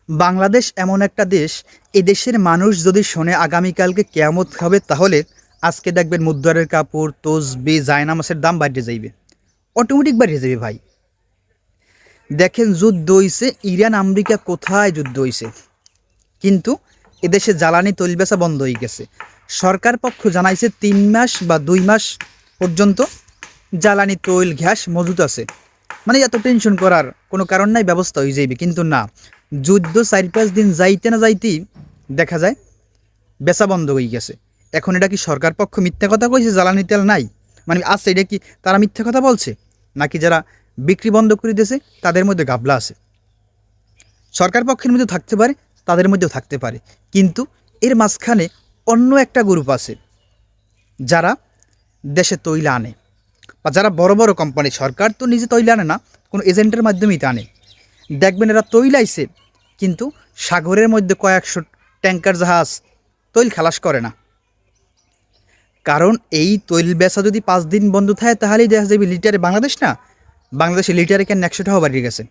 বাংলাদেশ এমন একটা দেশ, এ দেশের মানুষ যদি শোনে আগামীকালকে কেয়ামত হবে, তাহলে আজকে দেখবেন মুদ্রারের কাপড়, তসবি, জায়নামাজের দাম বাড়তে যাইবে, অটোমেটিক বাড়িয়ে যাবে ভাই। দেখেন যুদ্ধ হইছে, ইরান আমেরিকা কোথায় যুদ্ধ হইছে, কিন্তু এদেশে জ্বালানি তৈল বেচা বন্ধ হয়ে গেছে। সরকার পক্ষ জানাইছে 3 মাস বা 2 মাস পর্যন্ত জ্বালানি তৈল গ্যাস মজুত আছে, মানে এত টেনশন করার কোনো কারণ নাই, ব্যবস্থা হয়ে যাইবে। কিন্তু না, যুদ্ধ 4-5 দিন যাইতে না যাইতেই দেখা যায় বেচা বন্ধ হয়ে গেছে। এখন এটা কি সরকার পক্ষ মিথ্যা কথা কইছে জ্বালানি তেল নাই, মানে আছে, এটা কি তারা মিথ্যা কথা বলছে, নাকি যারা বিক্রি বন্ধ করে দিয়েছে তাদের মধ্যে গাবলা আছে? সরকার পক্ষের মধ্যে থাকতে পারে, তাদের মধ্যেও থাকতে পারে, কিন্তু এর মাঝখানে অন্য একটা গ্রুপ আছে যারা দেশে তৈল আনে, বা যারা বড় বড় কোম্পানি, সরকার তো নিজে তৈল আনে না, কোনো এজেন্টের মাধ্যমেই তা আনে। দেখবেন এরা তৈল আইছে, কিন্তু সাগরের মধ্যে কয়েকশো ট্যাঙ্কার জাহাজ তৈল খালাস করে না। কারণ এই তৈল বেচা যদি 5 দিন বন্ধ থাকে, তাহলেই দেখা যাবে লিটারে, বাংলাদেশ না, বাংলাদেশে লিটারে কেন 100 টাকাও বাড়িয়ে গেছে।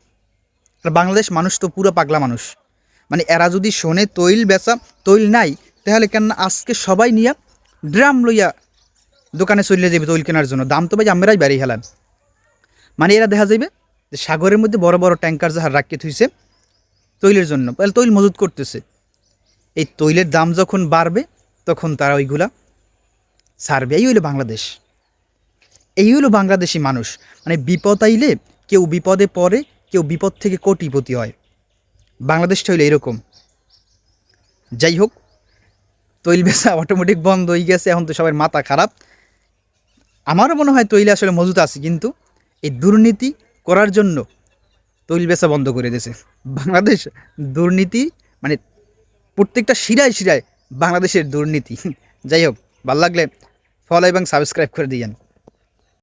আর বাংলাদেশ মানুষ তো পুরো পাগলা মানুষ, মানে এরা যদি শোনে তৈল বেচা, তৈল নাই, তাহলে কেন আজকে সবাই নিয়ে ড্রাম লইয়া দোকানে চলে যাবে তৈল কেনার জন্য। দাম তো ভাই আমরাই বাড়িয়ে হেলাম। মানে এরা দেখা যাবে যে সাগরের মধ্যে বড় বড় ট্যাঙ্কার জাহাজ রাখিয়ে থুইছে তৈলের জন্য, তাহলে তৈল মজুত করতেছে। এই তৈলের দাম যখন বাড়বে, তখন তারা ওইগুলা ছাড়বে। এই হইলো বাংলাদেশ, এই হইলো বাংলাদেশি মানুষ। মানে বিপদ আইলে কেউ বিপদে পড়ে, কেউ বিপদ থেকে কোটিপতি হয়। বাংলাদেশটা হইলো এরকম। যাই হোক, তৈল বেচা অটোমেটিক বন্ধ হয়ে গেছে, এখন তো সবার মাথা খারাপ। আমারও মনে হয় তৈলে আসলে মজুত আছে, কিন্তু এই দুর্নীতি করার জন্য তৈল বেচা বন্ধ করে দিয়েছে বাংলাদেশ। দুর্নীতি মানে প্রত্যেকটা শিরায় শিরায় বাংলাদেশের দুর্নীতি। যাই হোক, ভালো লাগলে ফলো এবং সাবস্ক্রাইব করে দিয়েন।